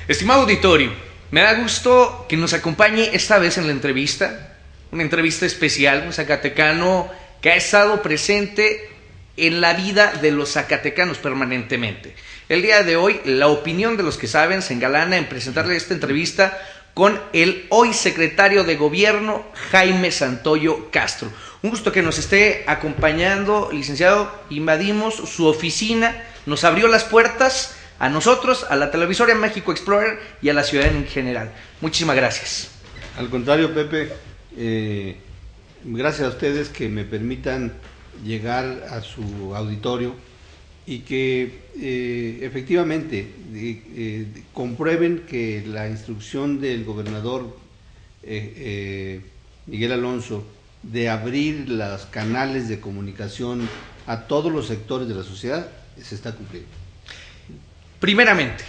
Estimado auditorio, me da gusto que nos acompañe esta vez en la entrevista, una entrevista especial, un zacatecano que ha estado presente en la vida de los zacatecanos permanentemente. El día de hoy, la opinión de los que saben se engalana en presentarle esta entrevista con el hoy secretario de Gobierno, Jaime Santoyo Castro. Un gusto que nos esté acompañando, licenciado. Invadimos su oficina, nos abrió las puertas a nosotros, a la televisora México Explorer y a la ciudad en general. Muchísimas gracias. Al contrario, Pepe, gracias a ustedes que me permitan llegar a su auditorio y que efectivamente comprueben que la instrucción del gobernador Miguel Alonso de abrir los canales de comunicación a todos los sectores de la sociedad se está cumpliendo. Primeramente,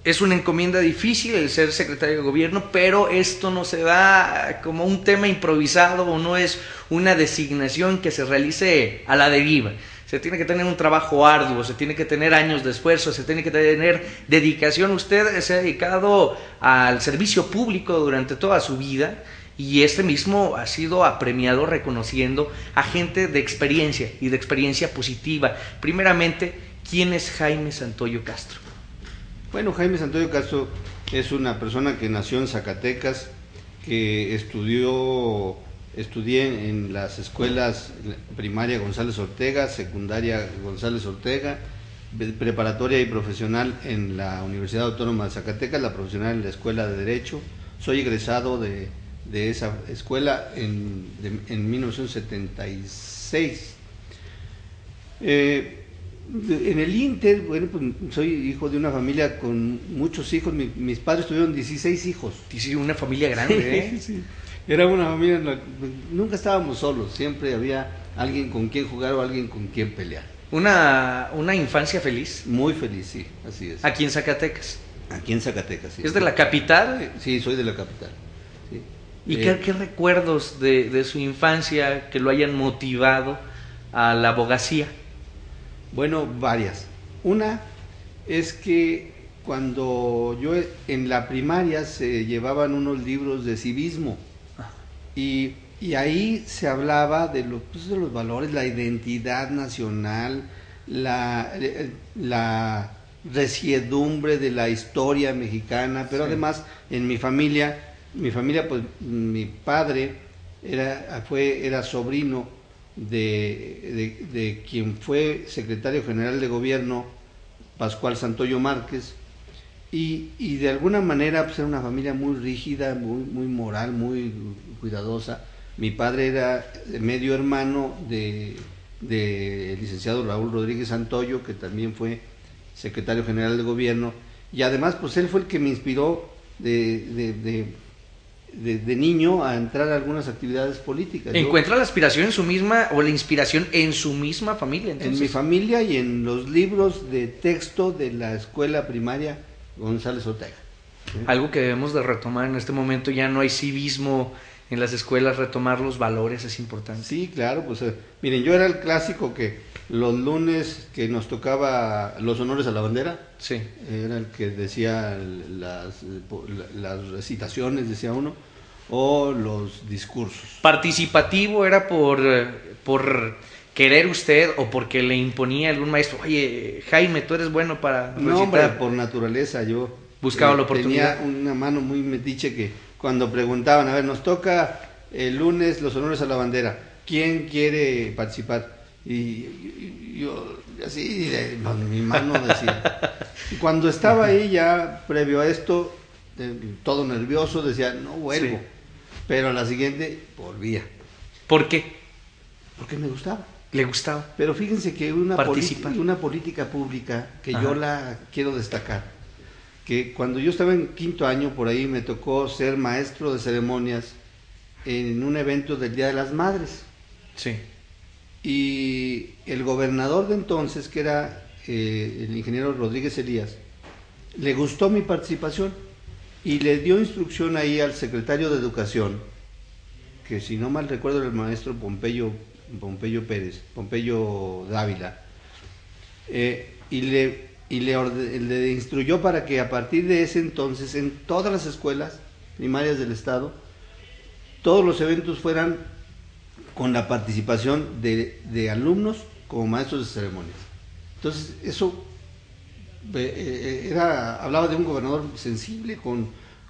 es una encomienda difícil el ser secretario de gobierno, pero esto no se da como un tema improvisado o no es una designación que se realice a la deriva. Se tiene que tener un trabajo arduo, se tiene que tener años de esfuerzo, se tiene que tener dedicación. Usted se ha dedicado al servicio público durante toda su vida y este mismo ha sido apremiado reconociendo a gente de experiencia y de experiencia positiva. Primeramente, ¿quién es Jaime Santoyo Castro? Bueno, Jaime Santoyo Castro es una persona que nació en Zacatecas, que estudié en las escuelas primaria González Ortega, secundaria González Ortega, preparatoria y profesional en la Universidad Autónoma de Zacatecas, la profesional en la Escuela de Derecho. Soy egresado de esa escuela en 1976. En el Inter, bueno, pues soy hijo de una familia con muchos hijos. Mis padres tuvieron 16 hijos. Sí, una familia grande, ¿eh? Sí. Era una familia, nunca estábamos solos, siempre había alguien con quien jugar o alguien con quien pelear. Una infancia feliz. Muy feliz, sí, así es. Aquí en Zacatecas. Aquí en Zacatecas, sí. ¿Es de la capital? Sí, soy de la capital. Sí. ¿Y qué recuerdos de su infancia que lo hayan motivado a la abogacía? Bueno, varias. Una es que cuando yo en la primaria se llevaban unos libros de civismo y ahí se hablaba de los valores, la identidad nacional, la resiedumbre de la historia mexicana, pero sí. Además en mi familia pues mi padre era sobrino de quien fue secretario general de gobierno, Pascual Santoyo Márquez, y de alguna manera pues era una familia muy rígida, muy moral, muy cuidadosa. Mi padre era medio hermano del licenciado Raúl Rodríguez Santoyo, que también fue secretario general de gobierno, y además pues él fue el que me inspiró de niño a entrar a algunas actividades políticas. ¿Encuentra la aspiración en su misma o la inspiración en su misma familia? Entonces, en mi familia y en los libros de texto de la escuela primaria González Ortega. ¿Sí? Algo que debemos de retomar en este momento, ya no hay civismo en las escuelas, retomar los valores es importante. Sí, claro, pues miren, yo era el clásico que los lunes que nos tocaba los honores a la bandera, sí, era el que decía las recitaciones, decía uno, o los discursos. ¿Participativo era por querer usted o porque le imponía algún maestro? Oye, Jaime, tú eres bueno para recitar. No, hombre, por naturaleza. Yo buscaba la oportunidad. Tenía una mano muy metiche que cuando preguntaban, a ver, nos toca el lunes los honores a la bandera, ¿quién quiere participar? Y yo así, mi mano decía. Y cuando estaba ahí ya, previo a esto, todo nervioso, decía, no vuelvo. Sí. Pero a la siguiente, volvía. ¿Por qué? Porque me gustaba. ¿Le gustaba? Pero fíjense que una política pública que yo la quiero destacar, que cuando yo estaba en quinto año, por ahí me tocó ser maestro de ceremonias en un evento del Día de las Madres. Sí. Y el gobernador de entonces, que era el ingeniero Rodríguez Elías, le gustó mi participación y le dio instrucción ahí al secretario de Educación, que si no mal recuerdo era el maestro Pompeyo Dávila, y le y le instruyó para que a partir de ese entonces en todas las escuelas primarias del estado todos los eventos fueran con la participación de alumnos como maestros de ceremonias. Entonces eso hablaba de un gobernador sensible,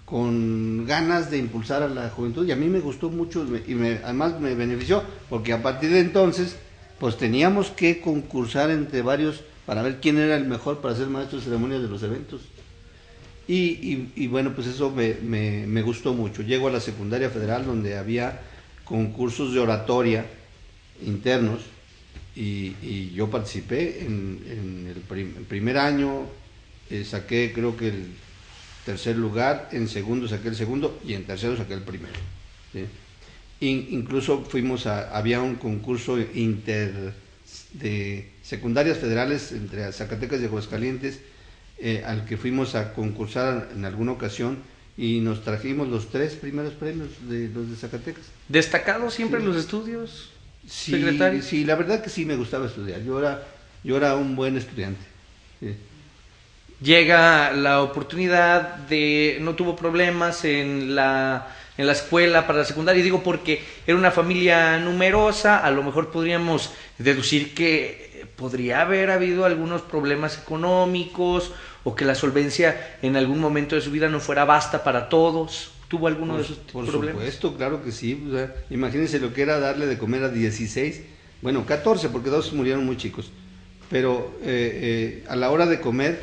con ganas de impulsar a la juventud, y a mí me gustó mucho y además me benefició, porque a partir de entonces pues teníamos que concursar entre varios para ver quién era el mejor para ser maestro de ceremonias de los eventos. Y bueno, pues eso me gustó mucho. Llego a la secundaria federal donde había concursos de oratoria internos y yo participé en el primer año, saqué creo que el tercer lugar, en segundo saqué el segundo y en tercero saqué el primero, ¿sí? Incluso había un concurso de secundarias federales entre Zacatecas y Aguascalientes, al que fuimos a concursar en alguna ocasión y nos trajimos los 3 primeros premios de los de Zacatecas. ¿Destacado siempre Sí. en los estudios, Sí, secretario? sí, la verdad que sí me gustaba estudiar. Yo era un buen estudiante. Sí. Llega la oportunidad no tuvo problemas en la escuela para la secundaria, digo porque era una familia numerosa, a lo mejor podríamos deducir que podría haber habido algunos problemas económicos o que la solvencia en algún momento de su vida no fuera basta para todos. ¿Tuvo alguno de esos problemas? Por supuesto, claro que sí. O sea, imagínense lo que era darle de comer a 16, bueno, 14, porque 2 murieron muy chicos. Pero a la hora de comer,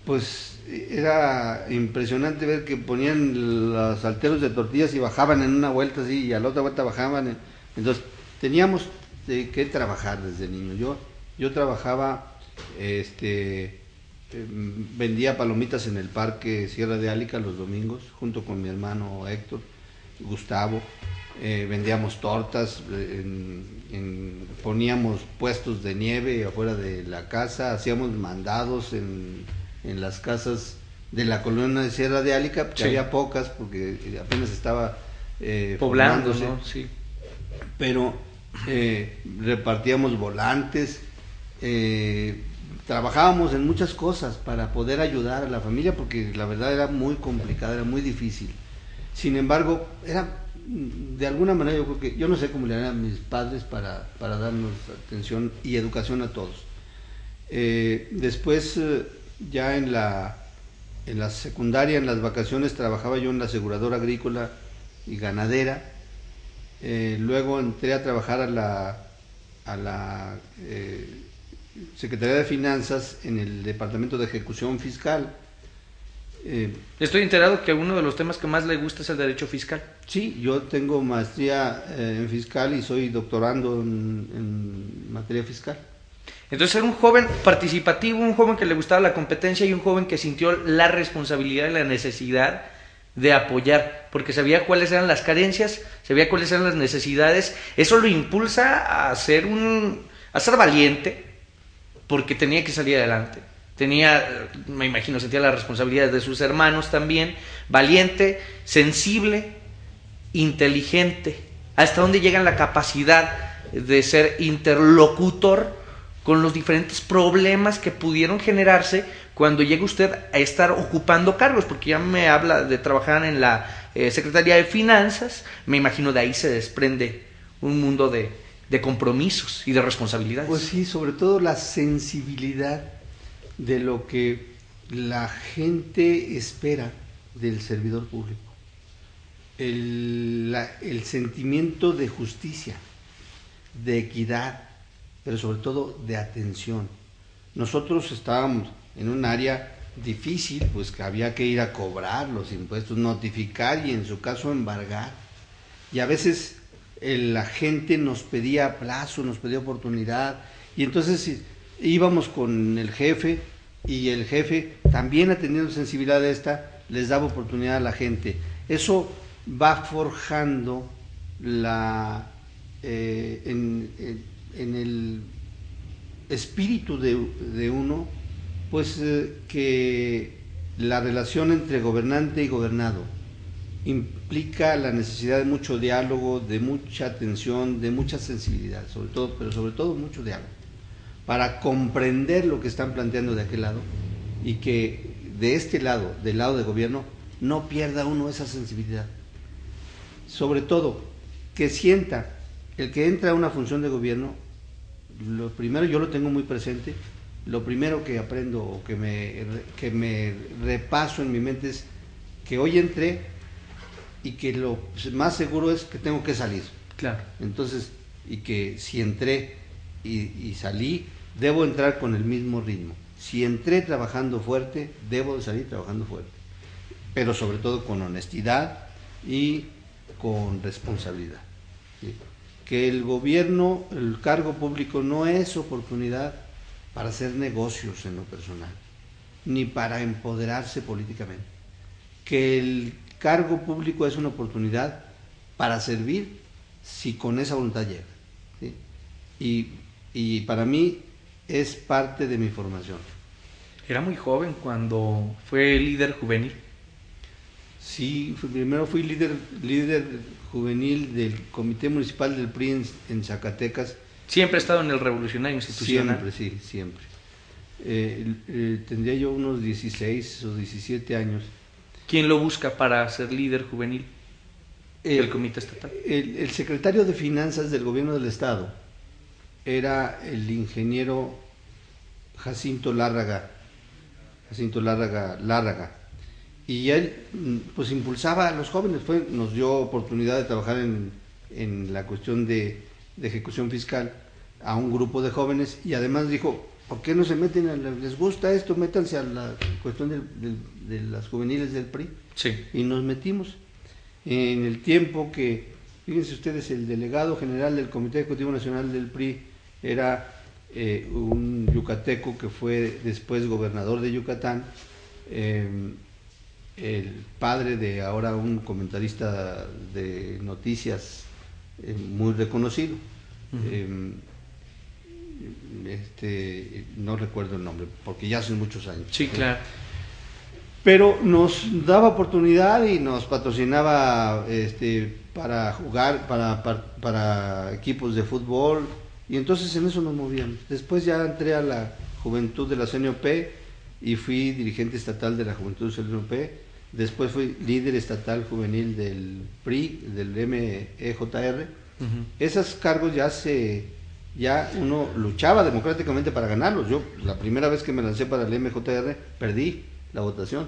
pues era impresionante ver que ponían los salteros de tortillas y bajaban en una vuelta así, y a la otra vuelta bajaban. Entonces, teníamos que trabajar desde niño. Yo trabajaba, vendía palomitas en el parque Sierra de Álica los domingos, junto con mi hermano Héctor, Gustavo. Vendíamos tortas, poníamos puestos de nieve afuera de la casa, hacíamos mandados en las casas de la colonia de Sierra de Álica, que sí, había pocas porque apenas estaba poblando, ¿no? Sí. Pero repartíamos volantes, trabajábamos en muchas cosas para poder ayudar a la familia, porque la verdad era muy complicada, era muy difícil. Sin embargo, de alguna manera yo creo que, yo no sé cómo le harían a mis padres para darnos atención y educación a todos. Después, ya en la secundaria, en las vacaciones, trabajaba yo en la aseguradora agrícola y ganadera. Luego entré a trabajar a la Secretaría de Finanzas en el Departamento de Ejecución Fiscal. Estoy enterado que uno de los temas que más le gusta es el derecho fiscal. Sí, yo tengo maestría en fiscal y soy doctorando en materia fiscal. Entonces era un joven participativo, un joven que le gustaba la competencia y un joven que sintió la responsabilidad y la necesidad de apoyar, porque sabía cuáles eran las carencias, sabía cuáles eran las necesidades. Eso lo impulsa a ser valiente, porque tenía que salir adelante. Me imagino, sentía las responsabilidades de sus hermanos también. Valiente, sensible, inteligente. Hasta dónde llega la capacidad de ser interlocutor con los diferentes problemas que pudieron generarse cuando llega usted a estar ocupando cargos, porque ya me habla de trabajar en la Secretaría de Finanzas. Me imagino de ahí se desprende un mundo de compromisos y de responsabilidades. Pues sí, sobre todo la sensibilidad de lo que la gente espera del servidor público, el sentimiento de justicia, de equidad, pero sobre todo de atención. Nosotros estábamos en un área difícil, pues que había que ir a cobrar los impuestos, notificar y en su caso embargar, y a veces la gente nos pedía plazo, nos pedía oportunidad, y entonces íbamos con el jefe, y el jefe, también atendiendo sensibilidad les daba oportunidad a la gente. Eso va forjando en el espíritu de uno, pues que la relación entre gobernante y gobernado implica la necesidad de mucho diálogo, de mucha atención, de mucha sensibilidad, pero sobre todo mucho diálogo, para comprender lo que están planteando de aquel lado y que de este lado, del lado de gobierno, no pierda uno esa sensibilidad. Sobre todo, que sienta el que entra a una función de gobierno, lo primero, yo lo tengo muy presente, lo primero que aprendo o que me repaso en mi mente es que hoy entré y que lo más seguro es que tengo que salir. Claro. Entonces, y que si entré y salí, debo entrar con el mismo ritmo. Si entré trabajando fuerte, debo de salir trabajando fuerte. Pero sobre todo con honestidad y con responsabilidad. ¿Sí? Que el gobierno, el cargo público no es oportunidad para hacer negocios en lo personal, ni para empoderarse políticamente. Que el cargo público es una oportunidad para servir si con esa voluntad llega. ¿Sí? Y para mí es parte de mi formación. Era muy joven cuando fue líder juvenil. Sí, primero fui líder juvenil del Comité Municipal del PRI en Zacatecas. Siempre ha estado en el Revolucionario Institucional. Siempre, sí, siempre. Tendría yo unos 16 o 17 años. ¿Quién lo busca para ser líder juvenil del Comité Estatal? El secretario de Finanzas del Gobierno del Estado era el ingeniero Jacinto Lárraga, y él pues impulsaba a los jóvenes, nos dio oportunidad de trabajar en la cuestión de ejecución fiscal a un grupo de jóvenes, y además dijo, ¿por qué no se meten les gusta esto? Métanse a la cuestión de las juveniles del PRI. Sí. Y nos metimos en el tiempo que, fíjense ustedes, el delegado general del Comité Ejecutivo Nacional del PRI era un yucateco que fue después gobernador de Yucatán, el padre de ahora un comentarista de noticias muy reconocido. No recuerdo el nombre porque ya son muchos años. Sí, claro. Pero nos daba oportunidad y nos patrocinaba para jugar para equipos de fútbol, y entonces en eso nos movíamos. Después ya entré a la juventud de la CNOP y fui dirigente estatal de la juventud de la CNOP. Después fui líder estatal juvenil del PRI, del MEJR. Esos cargos ya uno luchaba democráticamente para ganarlos. Yo la primera vez que me lancé para el MEJR perdí la votación,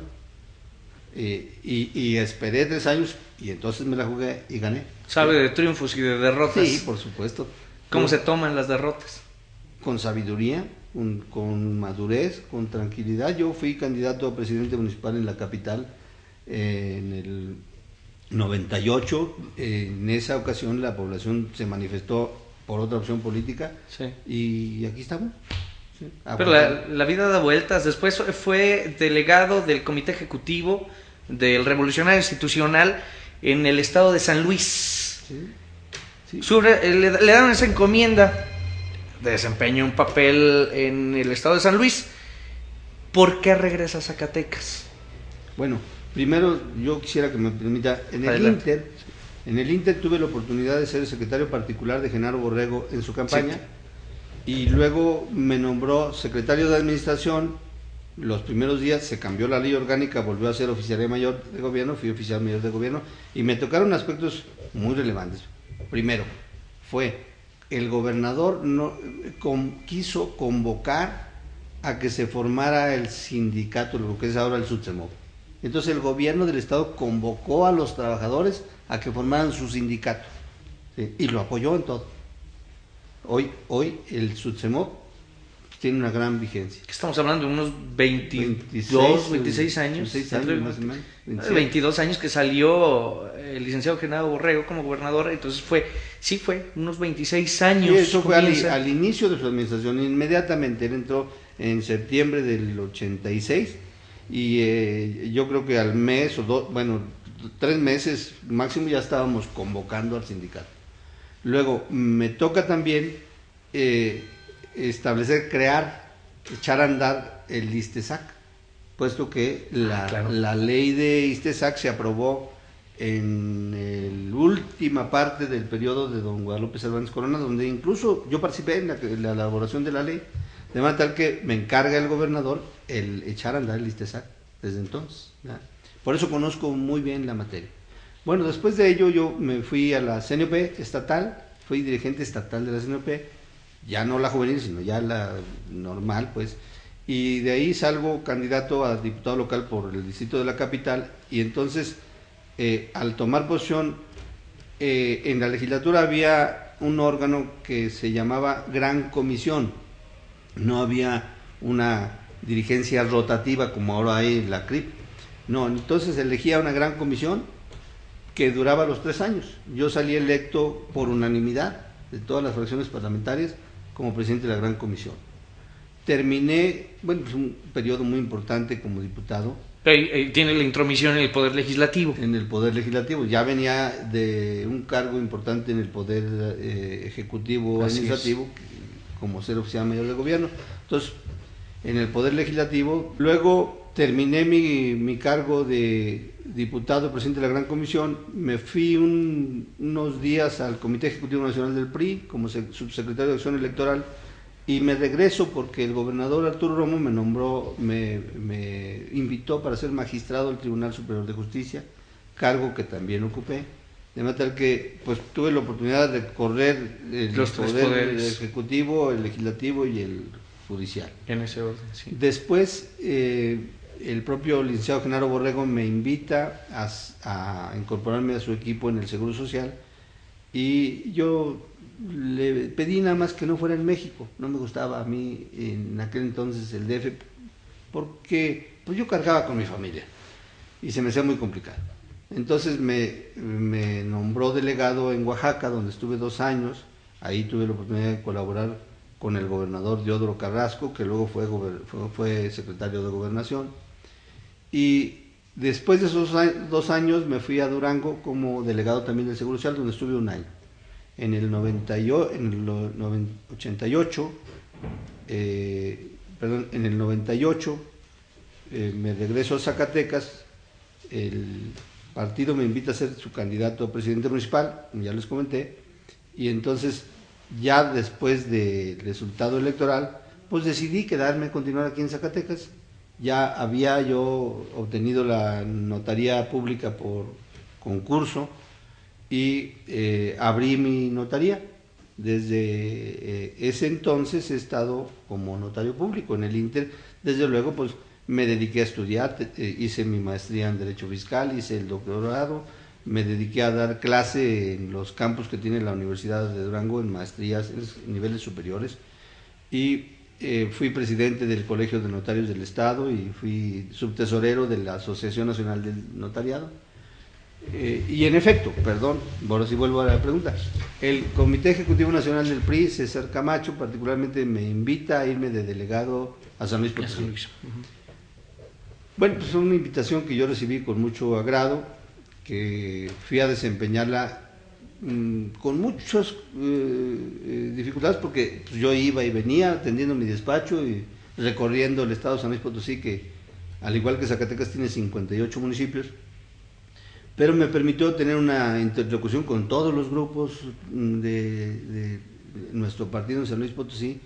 y esperé 3 años y entonces me la jugué y gané. ¿Sabe de triunfos y de derrotas? Sí, por supuesto. ¿Cómo se toman las derrotas? Con sabiduría, con madurez, con tranquilidad. Yo fui candidato a presidente municipal en la capital en el 98. En esa ocasión la población se manifestó por otra opción política. Sí. Y aquí estamos. Sí. Pero la vida da vueltas. Después fue delegado del Comité Ejecutivo del Revolucionario Institucional en el estado de San Luis. Sí. Sí. Le dan esa encomienda, desempeñó un papel en el estado de San Luis. ¿Por qué regresa a Zacatecas? Bueno, primero yo quisiera que me permita, en el Inter tuve la oportunidad de ser el secretario particular de Genaro Borrego en su campaña. Sí. Y luego me nombró secretario de administración. Los primeros días se cambió la ley orgánica, volvió a ser oficial mayor de gobierno, fui oficial mayor de gobierno, y me tocaron aspectos muy relevantes. Primero, fue el gobernador quiso convocar a que se formara el sindicato, lo que es ahora el SUTSEMOV. Entonces el gobierno del estado convocó a los trabajadores a que formaran su sindicato, ¿sí? Y lo apoyó en todo. Hoy el SUTSEMOV tiene una gran vigencia. Estamos hablando de unos 26 años. 26 años más o menos. 22 años que salió el licenciado Genaro Borrego como gobernador, entonces fue unos 26 años. Sí, eso fue al inicio de su administración, inmediatamente. Él entró en septiembre del 86 y yo creo que al mes o 3 meses máximo ya estábamos convocando al sindicato. Luego me toca también echar a andar el ISTESAC, puesto que la ley de ISTESAC se aprobó en la última parte del periodo de don Guadalupe Cervantes Corona, donde incluso yo participé en la elaboración de la ley, De manera tal que me encarga el gobernador el echar a andar el ISTESAC desde entonces, ¿verdad? Por eso conozco muy bien la materia. Bueno, después de ello yo me fui a la CNOP estatal, fui dirigente estatal de la CNOP, ya no la juvenil, sino ya la normal, pues, y de ahí salgo candidato a diputado local por el distrito de la capital, y entonces, al tomar posición, en la legislatura había un órgano que se llamaba Gran Comisión, no había una dirigencia rotativa como ahora hay en la CRIP, no, entonces elegía una gran comisión que duraba los 3 años. Yo salí electo por unanimidad de todas las fracciones parlamentarias como presidente de la gran comisión. Terminé, bueno, pues un periodo muy importante como diputado. Tiene la intromisión en el Poder Legislativo. En el Poder Legislativo. Ya venía de un cargo importante en el Poder Ejecutivo Administrativo, como ser oficial mayor del gobierno. Entonces, en el Poder Legislativo, luego terminé mi cargo de diputado, presidente de la Gran Comisión, me fui unos días al Comité Ejecutivo Nacional del PRI como subsecretario de Acción Electoral, y me regreso porque el gobernador Arturo Romo me nombró, me invitó para ser magistrado del Tribunal Superior de Justicia, cargo que también ocupé, de manera tal que pues tuve la oportunidad de recorrer los poder ejecutivo, el legislativo y el judicial. En ese orden, sí. Después, el propio licenciado Genaro Borrego me invita a incorporarme a su equipo en el Seguro Social, y yo le pedí nada más que no fuera en México. No me gustaba a mí en aquel entonces el DF, porque pues yo cargaba con mi familia y se me hacía muy complicado. Entonces me nombró delegado en Oaxaca, donde estuve 2 años. Ahí tuve la oportunidad de colaborar con el gobernador Diodoro Carrasco, que luego fue secretario de Gobernación. Y después de esos 2 años me fui a Durango como delegado también del Seguro Social, donde estuve 1 año. En el 98, me regreso a Zacatecas, el partido me invita a ser su candidato a presidente municipal, como ya les comenté, y entonces ya después del resultado electoral, pues decidí continuar aquí en Zacatecas. Ya había yo obtenido la notaría pública por concurso, y abrí mi notaría. Desde ese entonces he estado como notario público. En el Inter, desde luego, pues me dediqué a estudiar, hice mi maestría en Derecho Fiscal, hice el doctorado, me dediqué a dar clase en los campus que tiene la Universidad de Durango, en maestrías, en niveles superiores, y fui presidente del Colegio de Notarios del Estado y fui subtesorero de la Asociación Nacional del Notariado. Y en efecto, perdón, ahora sí vuelvo a la pregunta, el Comité Ejecutivo Nacional del PRI, César Camacho, particularmente me invita a irme de delegado a San Luis Potosí. Bueno, pues es una invitación que yo recibí con mucho agrado, que fui a desempeñarla con muchas dificultades, porque pues, yo iba y venía atendiendo mi despacho y recorriendo el estado de San Luis Potosí, que al igual que Zacatecas tiene 58 municipios, pero me permitió tener una interlocución con todos los grupos de nuestro partido en San Luis Potosí,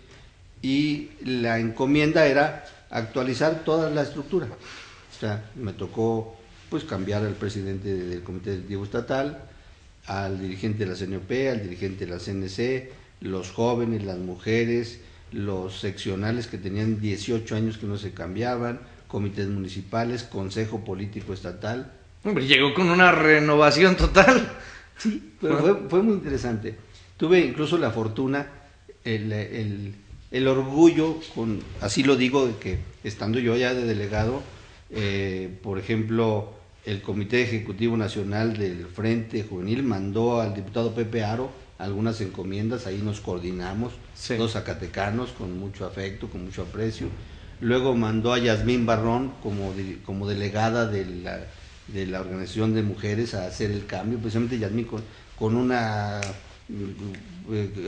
y la encomienda era actualizar toda la estructura. O sea, me tocó pues cambiar al presidente del Comité Directivo Estatal, al dirigente de la CNOP, al dirigente de la CNC, los jóvenes, las mujeres, los seccionales que tenían 18 años que no se cambiaban, comités municipales, consejo político estatal. Hombre, llegó con una renovación total. Sí, pero fue muy interesante. Tuve incluso la fortuna, el orgullo, así lo digo, de que estando yo ya de delegado, por ejemplo, el Comité Ejecutivo Nacional del Frente Juvenil mandó al diputado Pepe Aro algunas encomiendas, ahí nos coordinamos, sí. 2 zacatecanos con mucho afecto, con mucho aprecio. Luego mandó a Yasmín Barrón como delegada de la organización de mujeres a hacer el cambio, precisamente Yasmín con una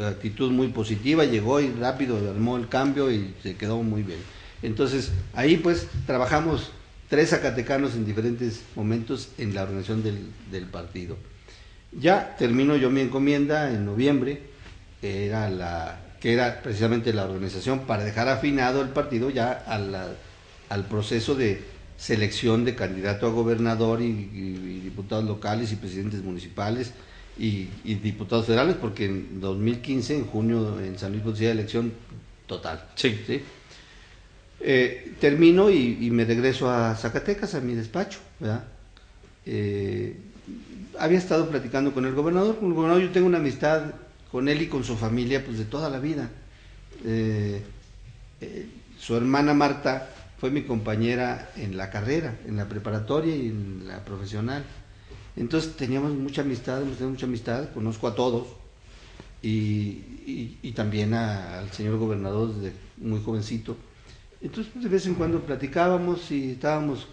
actitud muy positiva, llegó y rápido armó el cambio y se quedó muy bien. Entonces ahí pues trabajamos 3 zacatecanos en diferentes momentos en la organización del partido. Ya termino yo mi encomienda en noviembre, era que era precisamente la organización para dejar afinado el partido ya al proceso de selección de candidato a gobernador y diputados locales y presidentes municipales y diputados federales, porque en 2015, en junio, en San Luis Potosí, elección total. Sí. ¿Sí? Termino y me regreso a Zacatecas, a mi despacho, ¿verdad? Había estado platicando con el gobernador. Con el gobernador yo tengo una amistad con él y con su familia pues de toda la vida. Su hermana Marta fue mi compañera en la carrera, en la preparatoria y en la profesional. Entonces teníamos mucha amistad, conozco a todos y también al señor gobernador desde muy jovencito. Entonces pues, de vez en cuando platicábamos y estábamos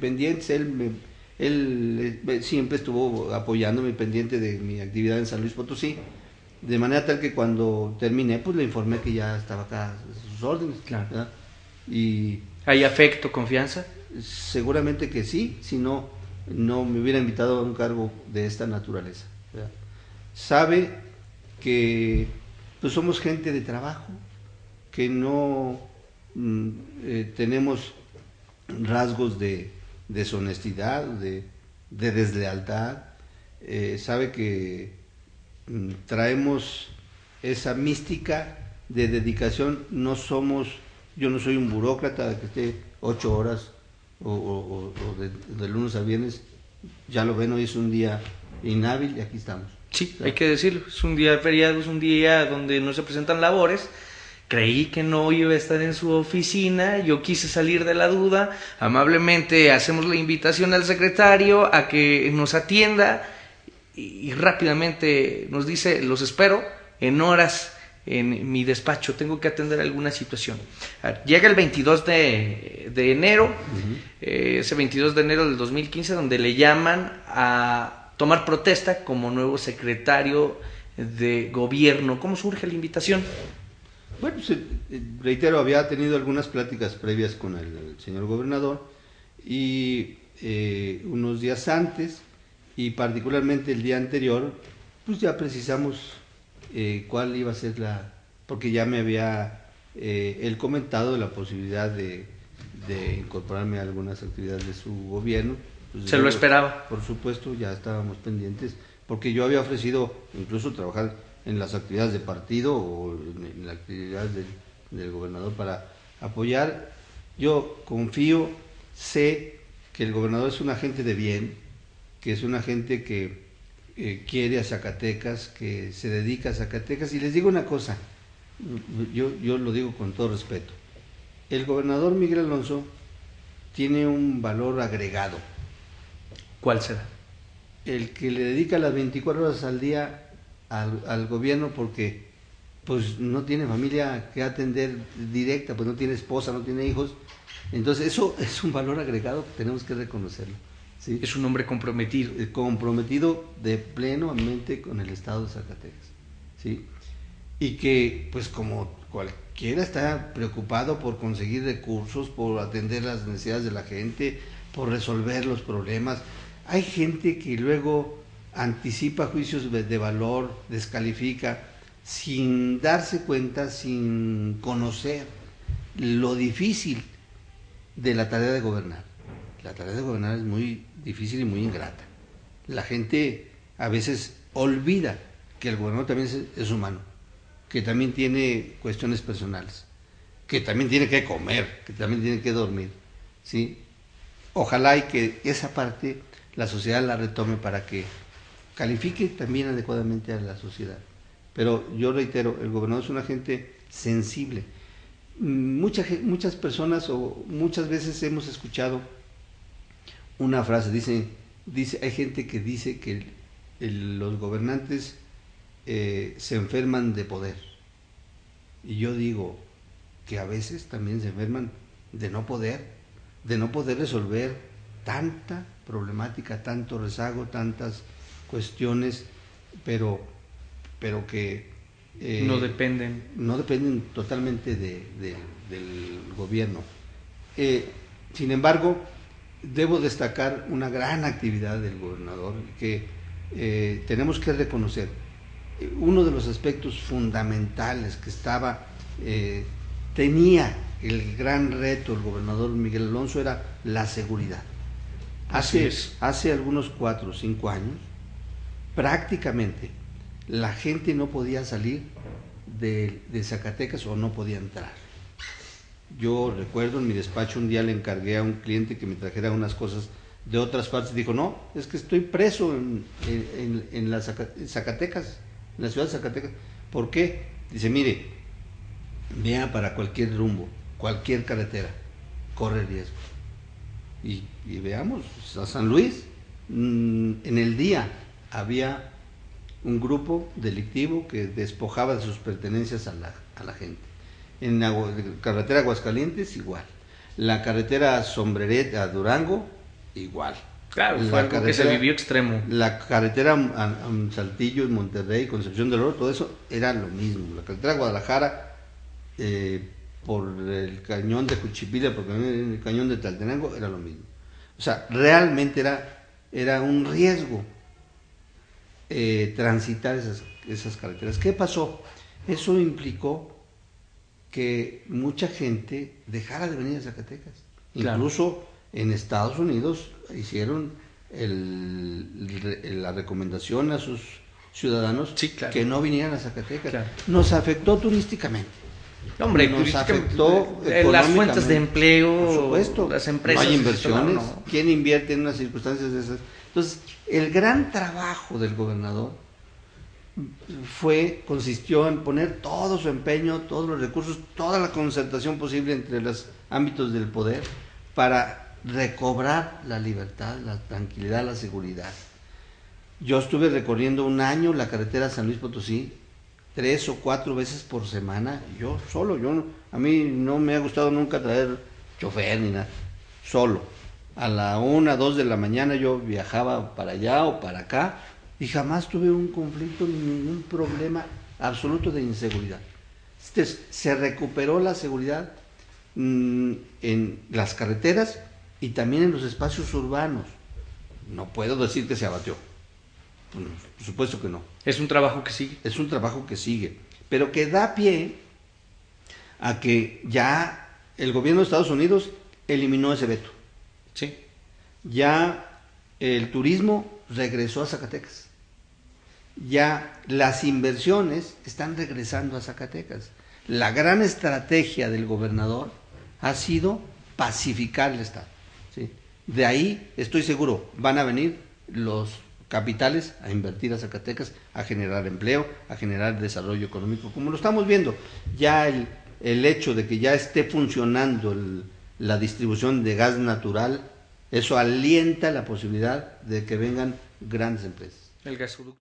pendientes. Él siempre estuvo apoyándome, pendiente de mi actividad en San Luis Potosí, de manera tal que cuando terminé pues le informé que ya estaba acá a sus órdenes. Claro. ¿Verdad? Y ¿Hay afecto, confianza? seguramente que sí, si no, no me hubiera invitado a un cargo de esta naturaleza, ¿verdad? Sabe que pues somos gente de trabajo, que no tenemos rasgos de deshonestidad, de deslealtad. Sabe que traemos esa mística de dedicación. Yo no soy un burócrata que esté 8 horas o de lunes a viernes. Ya lo ven, hoy es un día inhábil y aquí estamos. Sí, hay que decirlo, es un día feriado, es un día donde no se presentan labores. Creí que no iba a estar en su oficina, yo quise salir de la duda, amablemente hacemos la invitación al secretario a que nos atienda y rápidamente nos dice: los espero en horas en mi despacho, tengo que atender alguna situación. Llega el 22 de enero, ese 22 de enero del 2015, donde le llaman a tomar protesta como nuevo secretario de gobierno. ¿Cómo surge la invitación? Bueno, reitero, había tenido algunas pláticas previas con el señor gobernador y unos días antes y particularmente el día anterior, pues ya precisamos cuál iba a ser porque ya me había él comentado la posibilidad de incorporarme a algunas actividades de su gobierno. Pues, ¿Se lo esperaba? Por supuesto, ya estábamos pendientes, porque yo había ofrecido incluso trabajar en las actividades de partido o en las actividades del gobernador para apoyar. Yo confío, sé que el gobernador es un agente de bien, que es un agente que quiere a Zacatecas, que se dedica a Zacatecas. Y les digo una cosa, yo lo digo con todo respeto, el gobernador Miguel Alonso tiene un valor agregado. ¿Cuál será? El que le dedica las 24 horas al día al gobierno, porque pues no tiene familia que atender directa, pues no tiene esposa, no tiene hijos. Entonces eso es un valor agregado que tenemos que reconocerlo, ¿sí? Es un hombre comprometido. Comprometido de plenamente con el estado de Zacatecas, ¿sí? Y que pues como cualquiera está preocupado por conseguir recursos, por atender las necesidades de la gente, por resolver los problemas. Hay gente que luego anticipa juicios de valor, descalifica, sin darse cuenta, sin conocer lo difícil de la tarea de gobernar. La tarea de gobernar es muy difícil y muy ingrata. La gente a veces olvida que el gobernador también es humano, que también tiene cuestiones personales, que también tiene que comer, que también tiene que dormir, ¿sí? Ojalá y que esa parte la sociedad la retome para que califique también adecuadamente a la sociedad. Pero yo reitero, el gobernador es un agente sensible. Muchas personas o muchas veces hemos escuchado una frase, dice, hay gente que dice que los gobernantes se enferman de poder. Y yo digo que a veces también se enferman de no poder resolver tanta problemática, tanto rezago, tantas cuestiones, pero que no dependen totalmente del gobierno. Sin embargo, debo destacar una gran actividad del gobernador que tenemos que reconocer. uno de los aspectos fundamentales que tenía el gran reto el gobernador Miguel Alonso era la seguridad. Hace algunos 4 o 5 años, prácticamente la gente no podía salir de Zacatecas o no podía entrar. Yo recuerdo en mi despacho un día le encargué a un cliente que me trajera unas cosas de otras partes. Dijo, no, es que estoy preso en Zacatecas, en la ciudad de Zacatecas. ¿Por qué? Dice, mire, vea para cualquier rumbo, cualquier carretera, corre riesgo. Y veamos, a San Luis, en el día había un grupo delictivo que despojaba de sus pertenencias a la gente. En la carretera Aguascalientes, igual. La carretera Sombrerete a Durango, igual. Claro, fue algo que se vivió extremo. La carretera a Saltillo, en Monterrey, Concepción del Oro, todo eso era lo mismo. La carretera Guadalajara, por el cañón de Juchipila, por el cañón de Tlaltenango, era lo mismo. O sea, realmente era un riesgo transitar esas carreteras. ¿Qué pasó? Eso implicó que mucha gente dejara de venir a Zacatecas. Claro. Incluso en Estados Unidos hicieron la recomendación a sus ciudadanos, sí, claro, que no vinieran a Zacatecas. Claro. Nos afectó turísticamente. Hombre, nos afectó las fuentes de empleo, por supuesto, las empresas. No hay inversiones. No. ¿Quién invierte en unas circunstancias de esas? Entonces, el gran trabajo del gobernador consistió en poner todo su empeño, todos los recursos, toda la concertación posible entre los ámbitos del poder para recobrar la libertad, la tranquilidad, la seguridad. Yo estuve recorriendo un año la carretera San Luis Potosí, 3 o 4 veces por semana, yo solo. A mí no me ha gustado nunca traer chofer ni nada, solo. A la 1, 2 de la mañana yo viajaba para allá o para acá y jamás tuve un conflicto ni ningún problema absoluto de inseguridad. Se recuperó la seguridad en las carreteras y también en los espacios urbanos. No puedo decir que se abatió. Por supuesto que no. Es un trabajo que sigue. Es un trabajo que sigue, pero que da pie a que ya el gobierno de Estados Unidos eliminó ese veto. Sí. Ya el turismo regresó a Zacatecas. Ya las inversiones están regresando a Zacatecas. La gran estrategia del gobernador ha sido pacificar el Estado, ¿sí? De ahí, estoy seguro, van a venir los capitales a invertir a Zacatecas, a generar empleo, a generar desarrollo económico, como lo estamos viendo. Ya el hecho de que ya esté funcionando la distribución de gas natural, eso alienta la posibilidad de que vengan grandes empresas. El gasoducto.